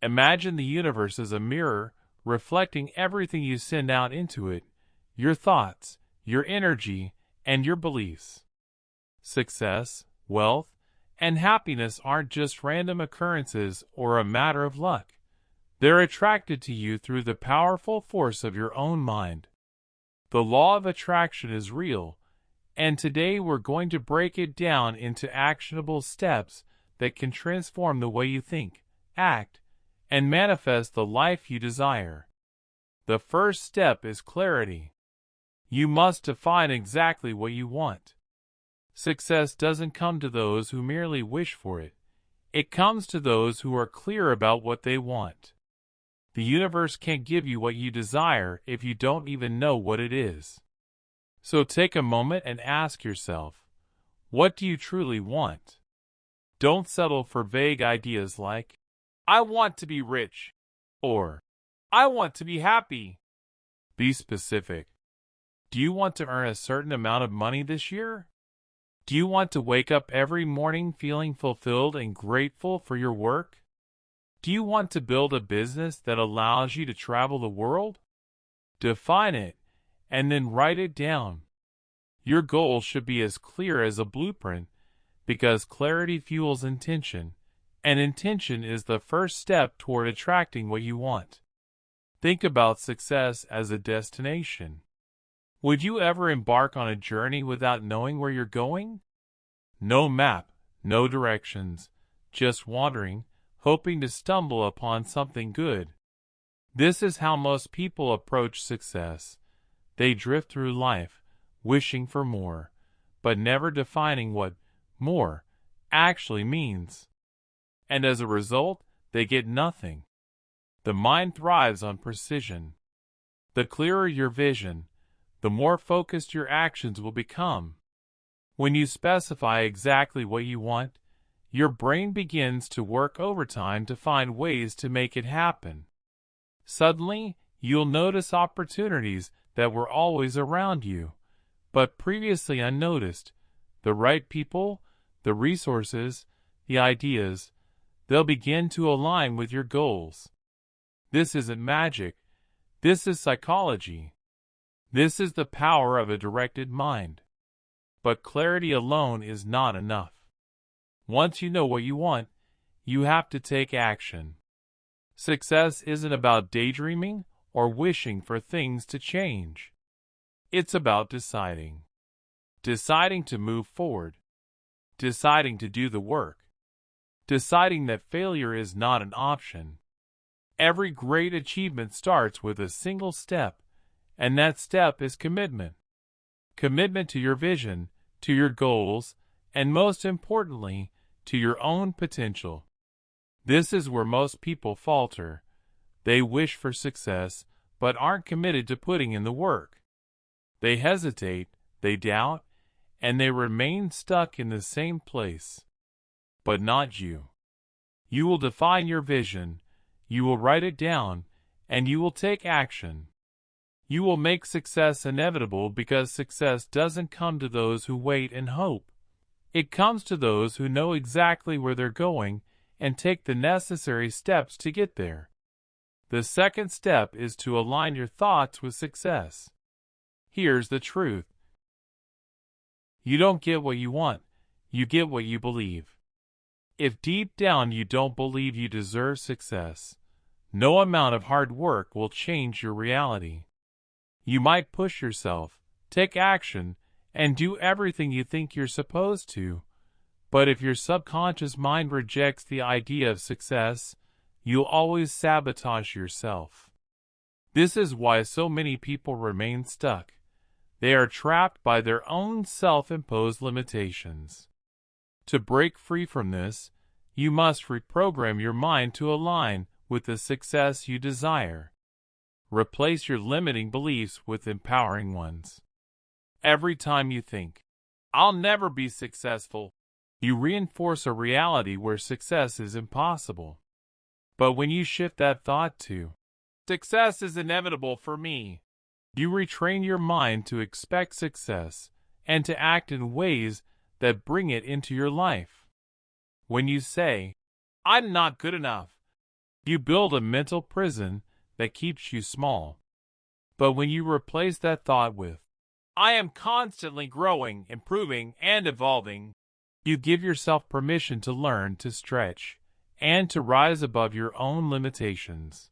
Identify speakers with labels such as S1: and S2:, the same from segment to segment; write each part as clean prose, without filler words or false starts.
S1: Imagine the universe as a mirror, reflecting everything you send out into it, your thoughts, your energy, and your beliefs. Success, wealth, and happiness aren't just random occurrences or a matter of luck. They're attracted to you through the powerful force of your own mind. The law of attraction is real, and today we're going to break it down into actionable steps that can transform the way you think, act, and manifest the life you desire. The first step is clarity. You must define exactly what you want. Success doesn't come to those who merely wish for it. It comes to those who are clear about what they want. The universe can't give you what you desire if you don't even know what it is. So take a moment and ask yourself, what do you truly want? Don't settle for vague ideas like, I want to be rich, or I want to be happy. Be specific. Do you want to earn a certain amount of money this year? Do you want to wake up every morning feeling fulfilled and grateful for your work? Do you want to build a business that allows you to travel the world? Define it, and then write it down. Your goal should be as clear as a blueprint, because clarity fuels intention, and intention is the first step toward attracting what you want. Think about success as a destination. Would you ever embark on a journey without knowing where you're going? No map, no directions, just wandering, hoping to stumble upon something good. This is how most people approach success. They drift through life, wishing for more, but never defining what more actually means. And as a result, they get nothing. The mind thrives on precision. The clearer your vision, the more focused your actions will become. When you specify exactly what you want, your brain begins to work overtime to find ways to make it happen. Suddenly, you'll notice opportunities that were always around you, but previously unnoticed. The right people, the resources, the ideas, they'll begin to align with your goals. This isn't magic. This is psychology. This is the power of a directed mind. But clarity alone is not enough. Once you know what you want, you have to take action. Success isn't about daydreaming or wishing for things to change. It's about deciding. Deciding to move forward. Deciding to do the work. Deciding that failure is not an option. Every great achievement starts with a single step, and that step is commitment. Commitment to your vision, to your goals, and most importantly, to your own potential. This is where most people falter. They wish for success, but aren't committed to putting in the work. They hesitate, they doubt, and they remain stuck in the same place. But not you. You will define your vision, you will write it down, and you will take action. You will make success inevitable because success doesn't come to those who wait and hope. It comes to those who know exactly where they're going and take the necessary steps to get there. The second step is to align your thoughts with success. Here's the truth. You don't get what you want, you get what you believe. If deep down you don't believe you deserve success, no amount of hard work will change your reality. You might push yourself, take action, and do everything you think you're supposed to, but if your subconscious mind rejects the idea of success, you'll always sabotage yourself. This is why so many people remain stuck. They are trapped by their own self-imposed limitations. To break free from this, you must reprogram your mind to align with the success you desire. Replace your limiting beliefs with empowering ones. Every time you think, I'll never be successful, you reinforce a reality where success is impossible. But when you shift that thought to, success is inevitable for me, you retrain your mind to expect success and to act in ways that bring it into your life. When you say, I'm not good enough, You build a mental prison that keeps you small. But when you replace that thought with, I am constantly growing, improving, and evolving, you give yourself permission to learn, to stretch, and to rise above your own limitations.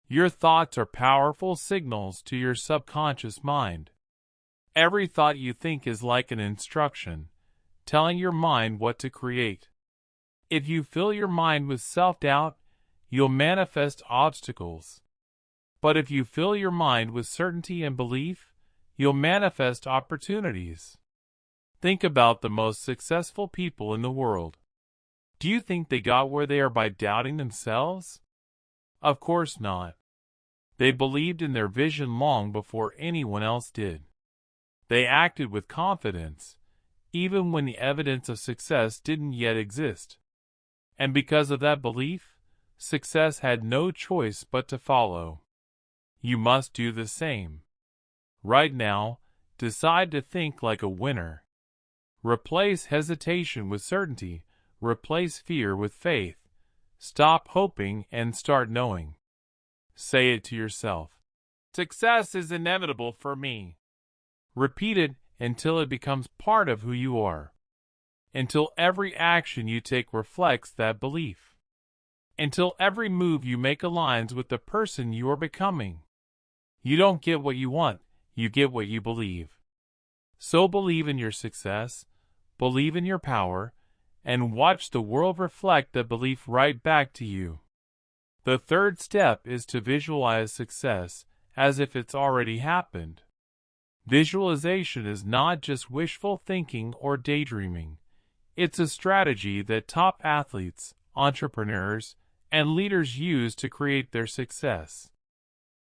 S1: Your thoughts are powerful signals to your subconscious mind. Every thought you think is like an instruction, telling your mind what to create. If you fill your mind with self-doubt, you'll manifest obstacles. But if you fill your mind with certainty and belief, you'll manifest opportunities. Think about the most successful people in the world. Do you think they got where they are by doubting themselves? Of course not. They believed in their vision long before anyone else did. They acted with confidence, even when the evidence of success didn't yet exist. And because of that belief, success had no choice but to follow. You must do the same. Right now, decide to think like a winner. Replace hesitation with certainty. Replace fear with faith. Stop hoping and start knowing. Say it to yourself. Success is inevitable for me. Repeat it until it becomes part of who you are. Until every action you take reflects that belief. Until every move you make aligns with the person you are becoming. You don't get what you want, you get what you believe. So believe in your success, believe in your power, and watch the world reflect that belief right back to you. The third step is to visualize success as if it's already happened. Visualization is not just wishful thinking or daydreaming. It's a strategy that top athletes, entrepreneurs, and leaders use to create their success.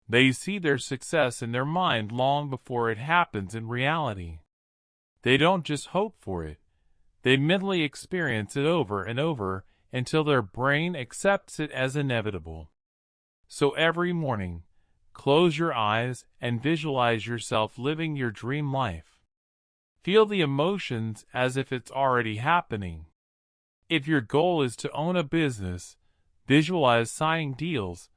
S1: They see their success in their mind long before it happens in reality. They don't just hope for it. They mentally experience it over and over until their brain accepts it as inevitable. So every morning, close your eyes and visualize yourself living your dream life. Feel the emotions as if it's already happening. If your goal is to own a business, visualize signing deals,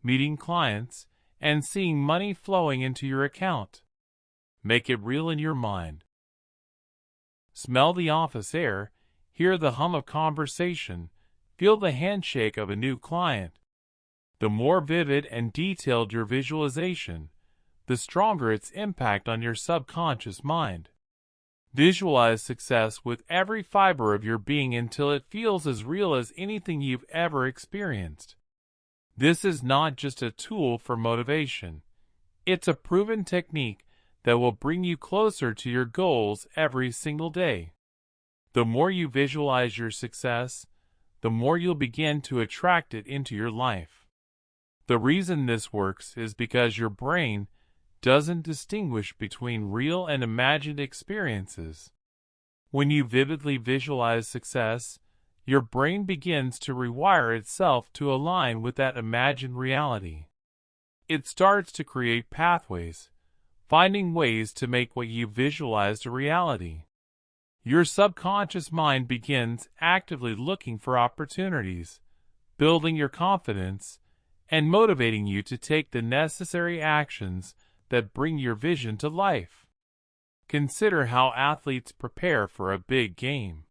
S1: meeting clients, and seeing money flowing into your account. Make it real in your mind. Smell the office air, hear the hum of conversation, feel the handshake of a new client. The more vivid and detailed your visualization, the stronger its impact on your subconscious mind. Visualize success with every fiber of your being until it feels as real as anything you've ever experienced. This is not just a tool for motivation. It's a proven technique that will bring you closer to your goals every single day. The more you visualize your success, the more you'll begin to attract it into your life. The reason this works is because your brain doesn't distinguish between real and imagined experiences. When you vividly visualize success, your brain begins to rewire itself to align with that imagined reality. It starts to create pathways, finding ways to make what you visualized a reality. Your subconscious mind begins actively looking for opportunities, building your confidence, and motivating you to take the necessary actions that bring your vision to life. Consider how athletes prepare for a big game.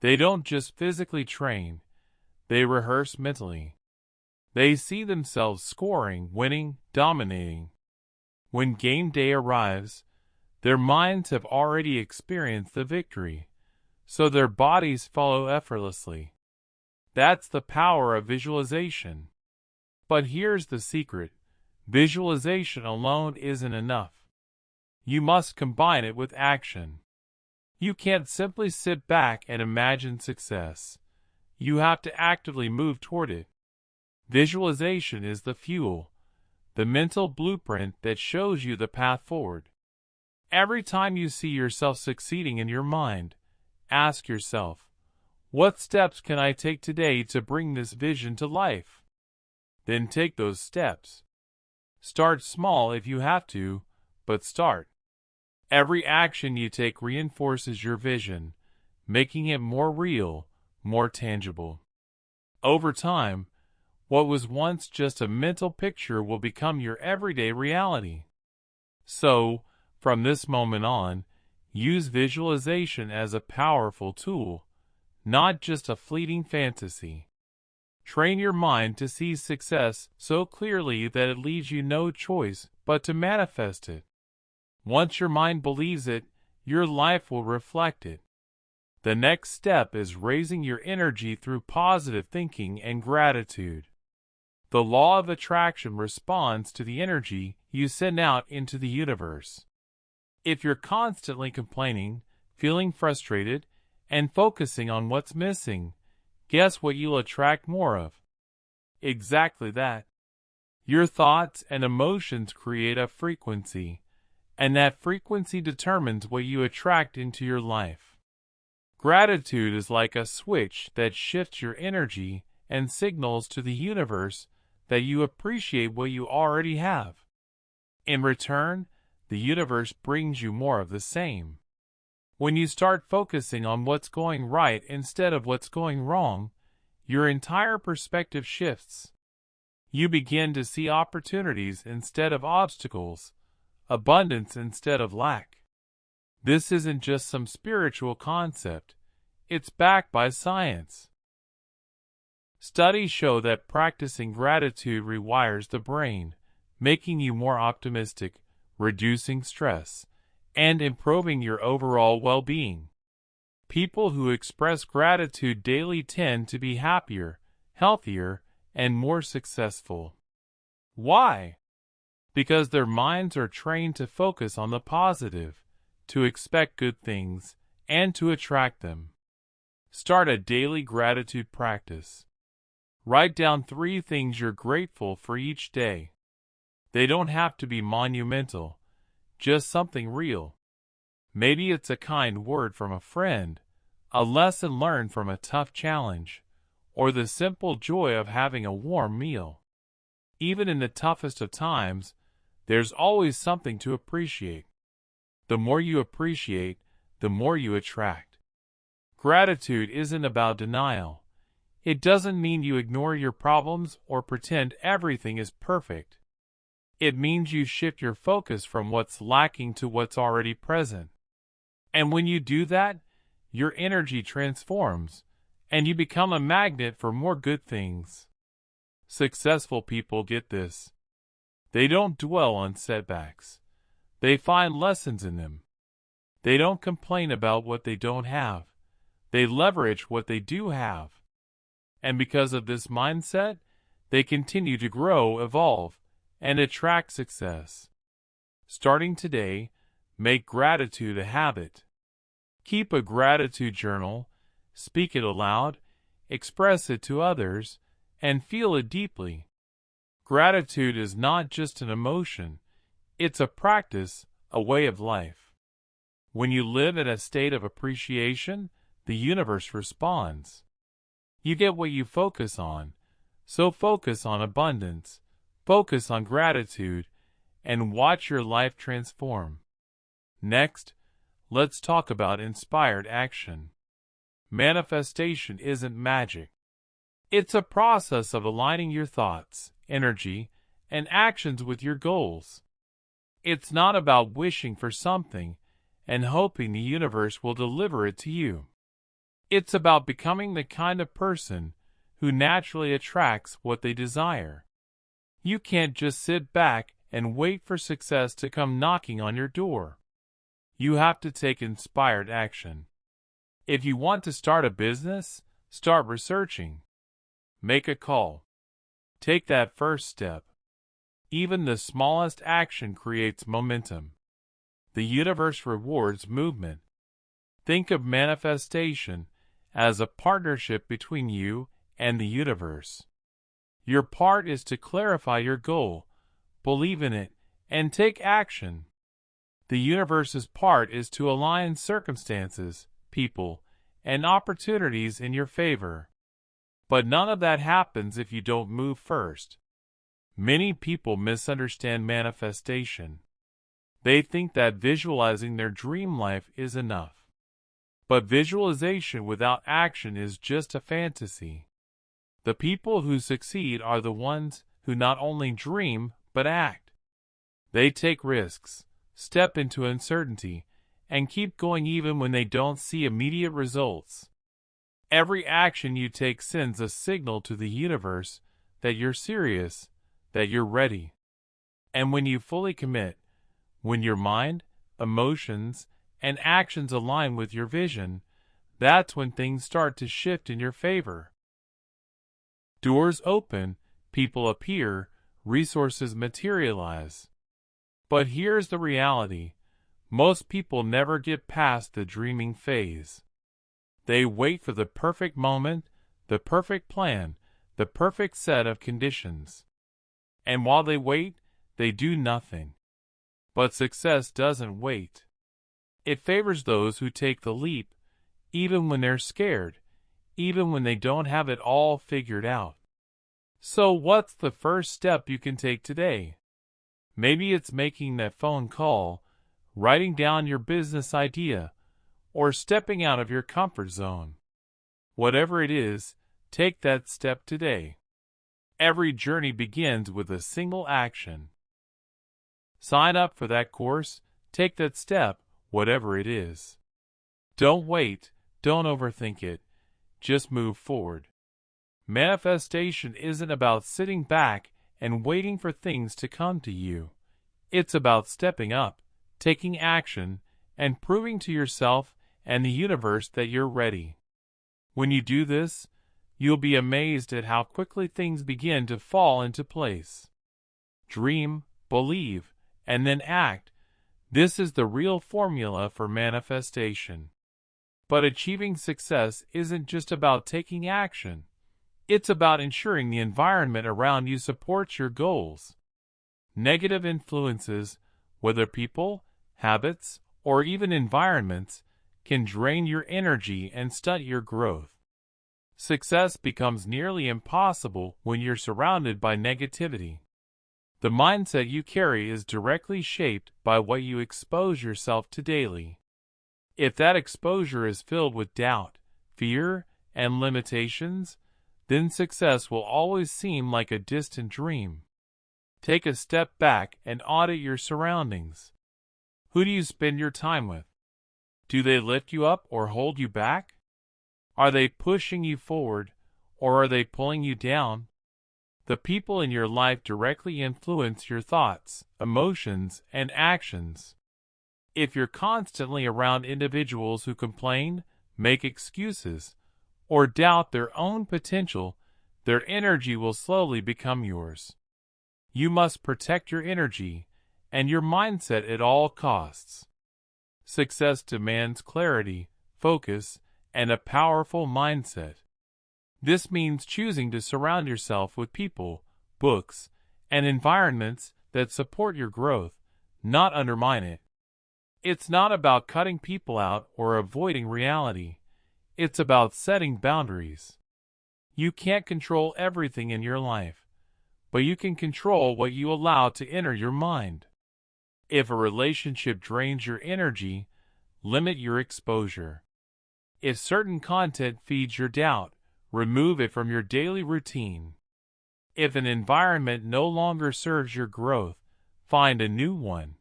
S1: They don't just physically train, they rehearse mentally. They see themselves scoring, winning, dominating. When game day arrives, their minds have already experienced the victory, so their bodies follow effortlessly. That's the power of visualization. But here's the secret. Visualization alone isn't enough. You must combine it with action. You can't simply sit back and imagine success. You have to actively move toward it. Visualization is the fuel, the mental blueprint that shows you the path forward. Every time you see yourself succeeding in your mind, ask yourself, what steps can I take today to bring this vision to life? Then take those steps. Start small if you have to, but start. Every action you take reinforces your vision, making it more real, more tangible. Over time, What was once just a mental picture will become your everyday reality. So, from this moment on, use visualization as a powerful tool, not just a fleeting fantasy. Train your mind to see success so clearly that it leaves you no choice but to manifest it. Once your mind believes it, your life will reflect it. The next step is raising your energy through positive thinking and gratitude. The law of attraction responds to the energy you send out into the universe. If you're constantly complaining, feeling frustrated, and focusing on what's missing, guess what you'll attract more of? Exactly that. Your thoughts and emotions create a frequency, and that frequency determines what you attract into your life. Gratitude is like a switch that shifts your energy and signals to the universe that you appreciate what you already have. In return, the universe brings you more of the same. When you start focusing on what's going right instead of what's going wrong, your entire perspective shifts. You begin to see opportunities instead of obstacles, abundance instead of lack. This isn't just some spiritual concept, it's backed by science. Studies show that practicing gratitude rewires the brain, making you more optimistic, reducing stress, and improving your overall well-being. People who express gratitude daily tend to be happier, healthier, and more successful. Why? Because their minds are trained to focus on the positive, to expect good things, and to attract them. Start a daily gratitude practice. Write down 3 things you're grateful for each day. They don't have to be monumental, just something real. Maybe it's a kind word from a friend, a lesson learned from a tough challenge, or the simple joy of having a warm meal. Even in the toughest of times, there's always something to appreciate. The more you appreciate, the more you attract. Gratitude isn't about denial. It doesn't mean you ignore your problems or pretend everything is perfect. It means you shift your focus from what's lacking to what's already present. And when you do that, your energy transforms, and you become a magnet for more good things. Successful people get this. They don't dwell on setbacks. They find lessons in them. They don't complain about what they don't have. They leverage what they do have. And because of this mindset, they continue to grow, evolve, and attract success. Starting today, make gratitude a habit. Keep a gratitude journal, speak it aloud, express it to others, and feel it deeply. Gratitude is not just an emotion, it's a practice, a way of life. When you live in a state of appreciation, the universe responds. You get what you focus on, so focus on abundance, focus on gratitude, and watch your life transform. Next, let's talk about inspired action. Manifestation isn't magic. It's a process of aligning your thoughts, energy, and actions with your goals. It's not about wishing for something and hoping the universe will deliver it to you. It's about becoming the kind of person who naturally attracts what they desire. You can't just sit back and wait for success to come knocking on your door. You have to take inspired action. If you want to start a business, start researching. Make a call. Take that first step. Even the smallest action creates momentum. The universe rewards movement. Think of manifestation as a partnership between you and the universe. Your part is to clarify your goal, believe in it, and take action. The universe's part is to align circumstances, people, and opportunities in your favor. But none of that happens if you don't move first. Many people misunderstand manifestation. They think that visualizing their dream life is enough. But visualization without action is just a fantasy. The people who succeed are the ones who not only dream but act. They take risks, step into uncertainty, and keep going even when they don't see immediate results. Every action you take sends a signal to the universe that you're serious, that you're ready. And when you fully commit, when your mind, emotions, and actions align with your vision, that's when things start to shift in your favor. Doors open, people appear, resources materialize. But here's the reality. Most people never get past the dreaming phase. They wait for the perfect moment, the perfect plan, the perfect set of conditions. And while they wait, they do nothing. But success doesn't wait. It favors those who take the leap, even when they're scared, even when they don't have it all figured out. So what's the first step you can take today? Maybe it's making that phone call, writing down your business idea, or stepping out of your comfort zone. Whatever it is, take that step today. Every journey begins with a single action. Sign up for that course, take that step, whatever it is. Don't wait, don't overthink it, just move forward. Manifestation isn't about sitting back and waiting for things to come to you. It's about stepping up, taking action, and proving to yourself and the universe that you're ready. When you do this, you'll be amazed at how quickly things begin to fall into place. Dream, believe, and then act. This is the real formula for manifestation. But achieving success isn't just about taking action. It's about ensuring the environment around you supports your goals. Negative influences, whether people, habits, or even environments, can drain your energy and stunt your growth. Success becomes nearly impossible when you're surrounded by negativity. The mindset you carry is directly shaped by what you expose yourself to daily. If that exposure is filled with doubt, fear, and limitations, then success will always seem like a distant dream. Take a step back and audit your surroundings. Who do you spend your time with? Do they lift you up or hold you back? Are they pushing you forward, or are they pulling you down? The people in your life directly influence your thoughts, emotions, and actions. If you're constantly around individuals who complain, make excuses, or doubt their own potential, their energy will slowly become yours. You must protect your energy and your mindset at all costs. Success demands clarity, focus, and a powerful mindset. This means choosing to surround yourself with people, books, and environments that support your growth, not undermine it. It's not about cutting people out or avoiding reality. It's about setting boundaries. You can't control everything in your life, but you can control what you allow to enter your mind. If a relationship drains your energy, limit your exposure. If certain content feeds your doubt, remove it from your daily routine. If an environment no longer serves your growth, find a new one.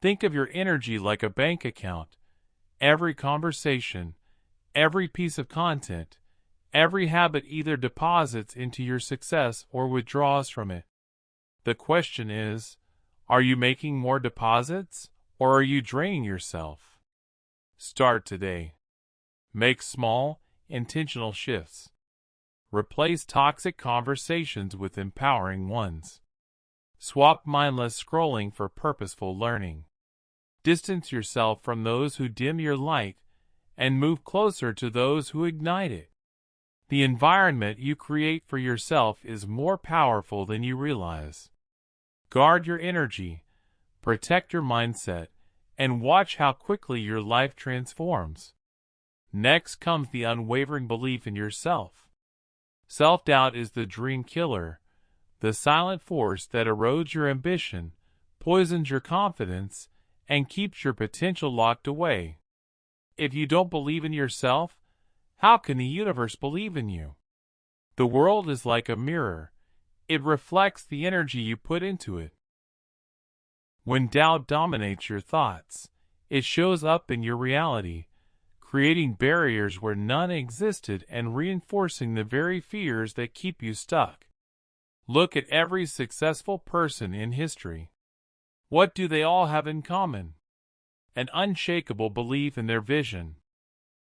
S1: Think of your energy like a bank account. Every conversation, every piece of content, every habit either deposits into your success or withdraws from it. The question is, are you making more deposits, or are you draining yourself? Start today. Make small, intentional shifts. Replace toxic conversations with empowering ones. Swap mindless scrolling for purposeful learning. Distance yourself from those who dim your light and move closer to those who ignite it. The environment you create for yourself is more powerful than you realize. Guard your energy, protect your mindset, and watch how quickly your life transforms. Next comes the unwavering belief in yourself. Self-doubt is the dream killer, the silent force that erodes your ambition, poisons your confidence, and keeps your potential locked away. If you don't believe in yourself, how can the universe believe in you? The world is like a mirror. It reflects the energy you put into it. When doubt dominates your thoughts, it shows up in your reality, creating barriers where none existed and reinforcing the very fears that keep you stuck. Look at every successful person in history. What do they all have in common? An unshakable belief in their vision.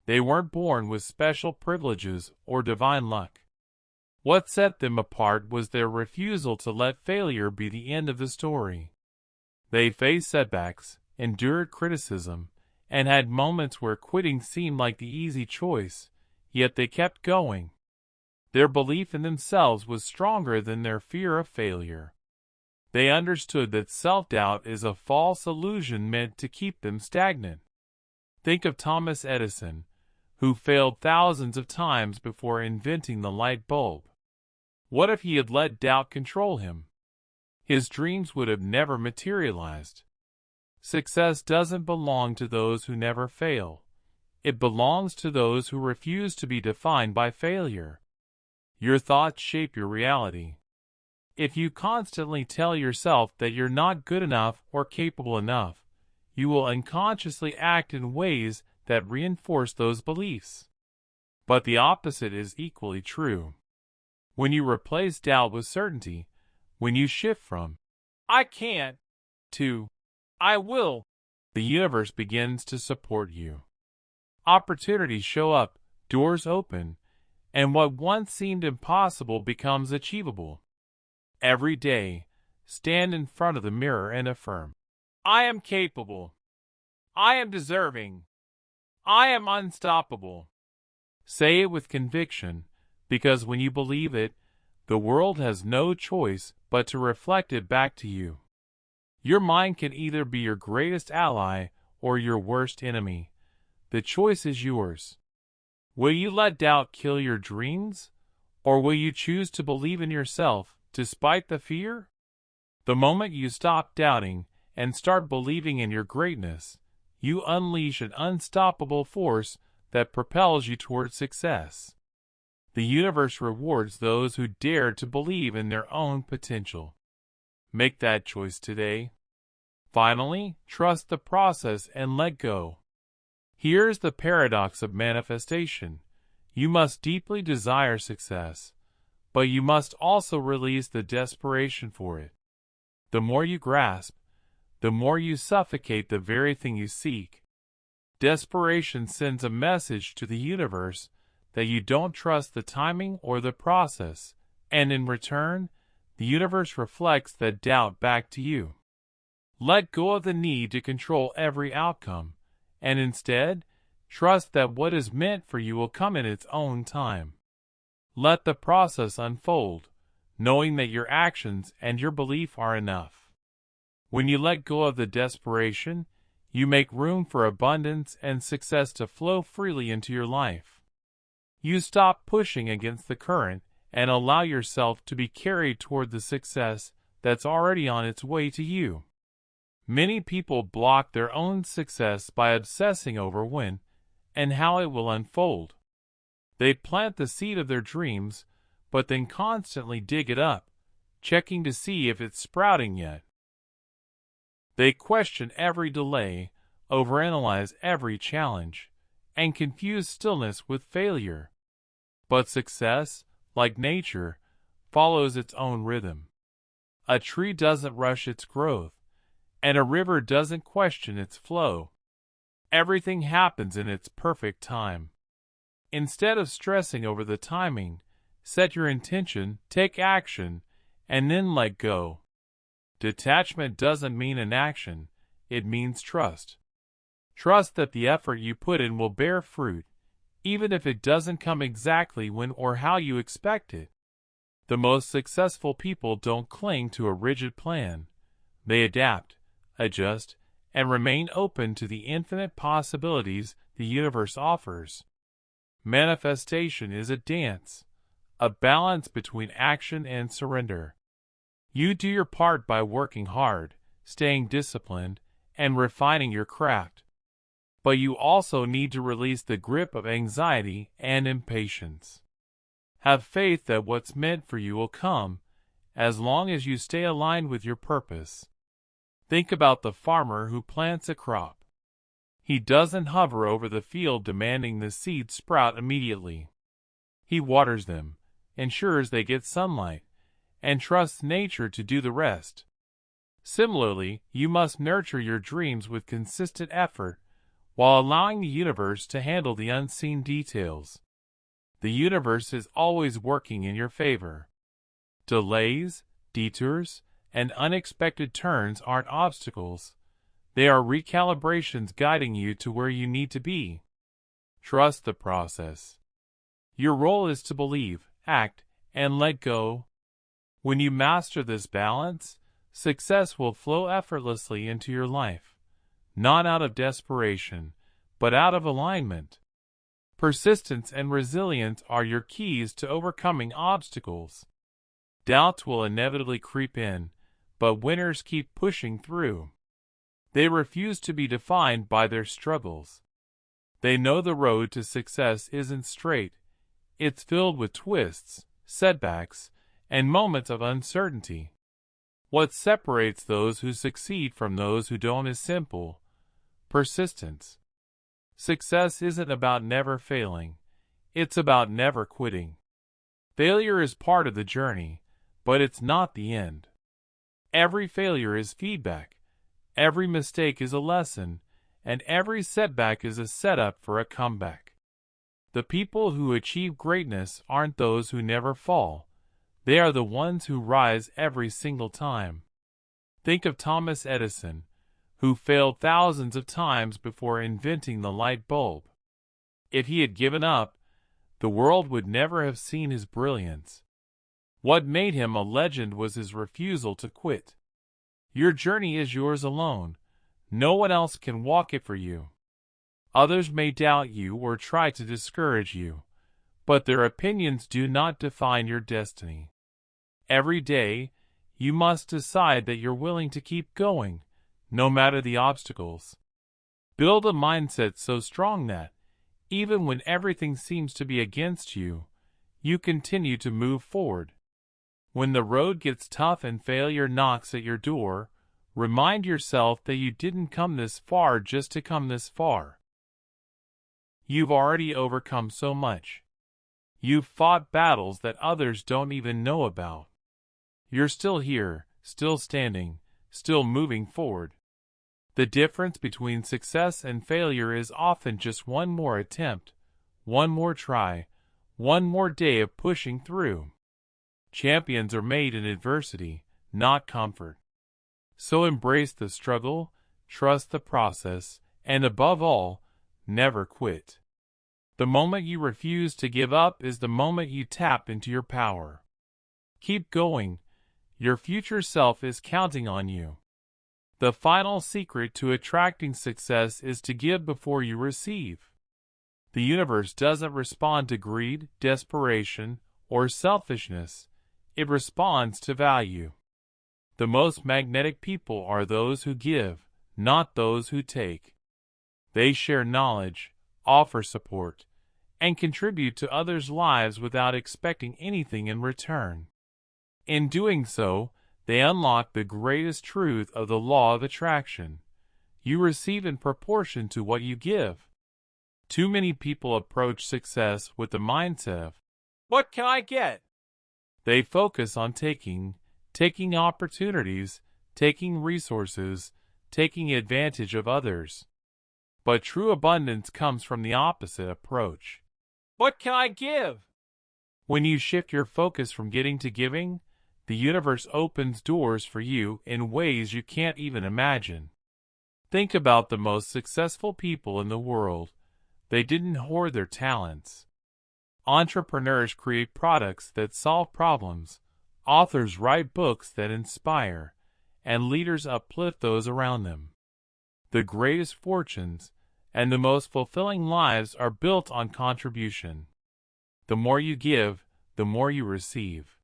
S1: They weren't born with special privileges or divine luck. What set them apart was their refusal to let failure be the end of the story. They faced setbacks, endured criticism, and had moments where quitting seemed like the easy choice, yet they kept going. Their belief in themselves was stronger than their fear of failure. They understood that self-doubt is a false illusion meant to keep them stagnant. Think of Thomas Edison, who failed thousands of times before inventing the light bulb. What if he had let doubt control him? His dreams would have never materialized. Success doesn't belong to those who never fail. It belongs to those who refuse to be defined by failure. Your thoughts shape your reality. If you constantly tell yourself that you're not good enough or capable enough, you will unconsciously act in ways that reinforce those beliefs. But the opposite is equally true. When you replace doubt with certainty, when you shift from, "I can't," to, "I will," the universe begins to support you. Opportunities show up, doors open, and what once seemed impossible becomes achievable. Every day, stand in front of the mirror and affirm, "I am capable. I am deserving. I am unstoppable." Say it with conviction, because when you believe it, the world has no choice but to reflect it back to you. Your mind can either be your greatest ally or your worst enemy. The choice is yours. Will you let doubt kill your dreams, or will you choose to believe in yourself despite the fear? The moment you stop doubting and start believing in your greatness, you unleash an unstoppable force that propels you toward success. The universe rewards those who dare to believe in their own potential. Make that choice today. Finally, trust the process and let go. Here's the paradox of manifestation. You must deeply desire success, but you must also release the desperation for it. The more you grasp, the more you suffocate the very thing you seek. Desperation sends a message to the universe that you don't trust the timing or the process, and in return, the universe reflects that doubt back to you. Let go of the need to control every outcome, and instead, trust that what is meant for you will come in its own time. Let the process unfold, knowing that your actions and your belief are enough. When you let go of the desperation, you make room for abundance and success to flow freely into your life. You stop pushing against the current and allow yourself to be carried toward the success that's already on its way to you. Many people block their own success by obsessing over when and how it will unfold. They plant the seed of their dreams, but then constantly dig it up, checking to see if it's sprouting yet. They question every delay, overanalyze every challenge, and confuse stillness with failure. But success, like nature, follows its own rhythm. A tree doesn't rush its growth, and a river doesn't question its flow. Everything happens in its perfect time. Instead of stressing over the timing, set your intention, take action, and then let go. Detachment doesn't mean inaction, it means trust. Trust that the effort you put in will bear fruit, even if it doesn't come exactly when or how you expect it. The most successful people don't cling to a rigid plan. They adapt, adjust, and remain open to the infinite possibilities the universe offers. Manifestation is a dance, a balance between action and surrender. You do your part by working hard, staying disciplined, and refining your craft. But you also need to release the grip of anxiety and impatience. Have faith that what's meant for you will come, as long as you stay aligned with your purpose. Think about the farmer who plants a crop. He doesn't hover over the field demanding the seeds sprout immediately. He waters them, ensures they get sunlight, and trusts nature to do the rest. Similarly, you must nurture your dreams with consistent effort, while allowing the universe to handle the unseen details. The universe is always working in your favor. Delays, detours, and unexpected turns aren't obstacles. They are recalibrations guiding you to where you need to be. Trust the process. Your role is to believe, act, and let go. When you master this balance, success will flow effortlessly into your life, not out of desperation, but out of alignment. Persistence and resilience are your keys to overcoming obstacles. Doubts will inevitably creep in, but winners keep pushing through. They refuse to be defined by their struggles. They know the road to success isn't straight. It's filled with twists, setbacks, and moments of uncertainty. What separates those who succeed from those who don't is simple: persistence. Success isn't about never failing. It's about never quitting. Failure is part of the journey, but it's not the end. Every failure is feedback. Every mistake is a lesson, and every setback is a setup for a comeback. The people who achieve greatness aren't those who never fall. They are the ones who rise every single time. Think of Thomas Edison, who failed thousands of times before inventing the light bulb. If he had given up, the world would never have seen his brilliance. What made him a legend was his refusal to quit. Your journey is yours alone. No one else can walk it for you. Others may doubt you or try to discourage you, but their opinions do not define your destiny. Every day, you must decide that you're willing to keep going, no matter the obstacles. Build a mindset so strong that, even when everything seems to be against you, you continue to move forward. When the road gets tough and failure knocks at your door, remind yourself that you didn't come this far just to come this far. You've already overcome so much. You've fought battles that others don't even know about. You're still here, still standing, still moving forward. The difference between success and failure is often just one more attempt, one more try, one more day of pushing through. Champions are made in adversity, not comfort. So embrace the struggle, trust the process, and above all, never quit. The moment you refuse to give up is the moment you tap into your power. Keep going. Your future self is counting on you. The final secret to attracting success is to give before you receive. The universe doesn't respond to greed, desperation, or selfishness. It responds to value. The most magnetic people are those who give, not those who take. They share knowledge, offer support, and contribute to others' lives without expecting anything in return. In doing so, they unlock the greatest truth of the law of attraction. You receive in proportion to what you give. Too many people approach success with the mindset of, "What can I get?" They focus on taking opportunities, taking resources, taking advantage of others. But true abundance comes from the opposite approach. What can I give? When you shift your focus from getting to giving, the universe opens doors for you in ways you can't even imagine. Think about the most successful people in the world. They didn't hoard their talents. Entrepreneurs create products that solve problems, authors write books that inspire, and leaders uplift those around them. The greatest fortunes and the most fulfilling lives are built on contribution. The more you give, the more you receive.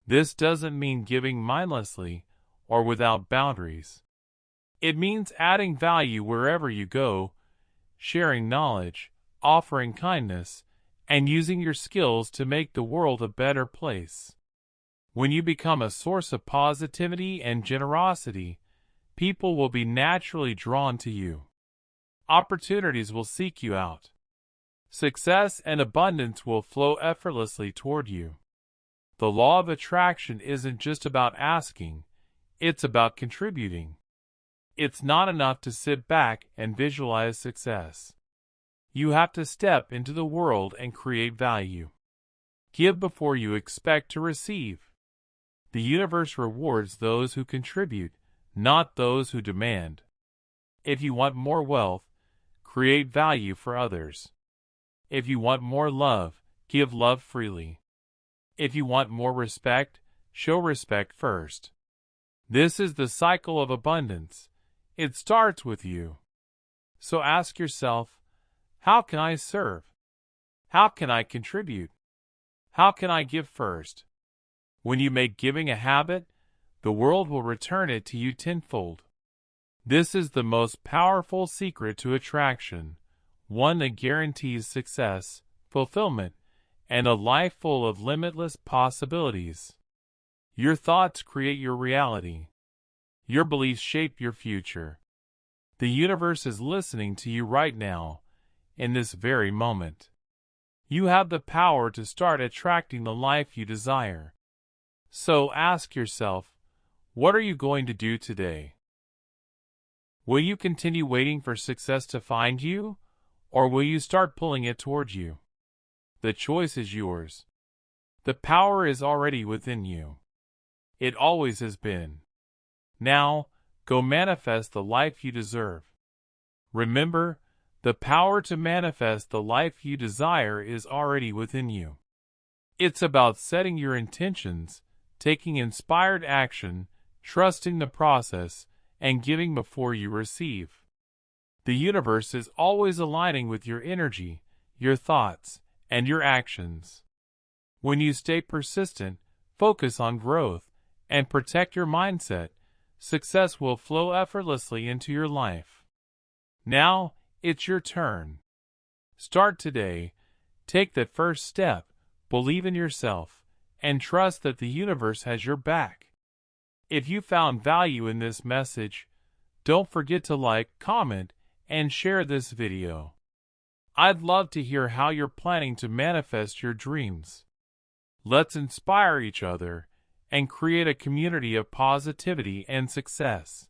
S1: This doesn't mean giving mindlessly or without boundaries. It means adding value wherever you go, sharing knowledge, offering kindness, and using your skills to make the world a better place. When you become a source of positivity and generosity, people will be naturally drawn to you. Opportunities will seek you out. Success and abundance will flow effortlessly toward you. The law of attraction isn't just about asking, it's about contributing. It's not enough to sit back and visualize success. You have to step into the world and create value. Give before you expect to receive. The universe rewards those who contribute, not those who demand. If you want more wealth, create value for others. If you want more love, give love freely. If you want more respect, show respect first. This is the cycle of abundance. It starts with you. So ask yourself, how can I serve? How can I contribute? How can I give first? When you make giving a habit, the world will return it to you tenfold. This is the most powerful secret to attraction, one that guarantees success, fulfillment, and a life full of limitless possibilities. Your thoughts create your reality. Your beliefs shape your future. The universe is listening to you right now, in this very moment. You have the power to start attracting the life you desire. So ask yourself, what are you going to do today? Will you continue waiting for success to find you, or will you start pulling it towards you? The choice is yours. The power is already within you. It always has been. Now, go manifest the life you deserve. Remember, the power to manifest the life you desire is already within you. It's about setting your intentions, taking inspired action, trusting the process, and giving before you receive. The universe is always aligning with your energy, your thoughts, and your actions. When you stay persistent, focus on growth, and protect your mindset, success will flow effortlessly into your life. Now, it's your turn. Start today. Take that first step, believe in yourself, and trust that the universe has your back. If you found value in this message, don't forget to like, comment, and share this video. I'd love to hear how you're planning to manifest your dreams. Let's inspire each other and create a community of positivity and success.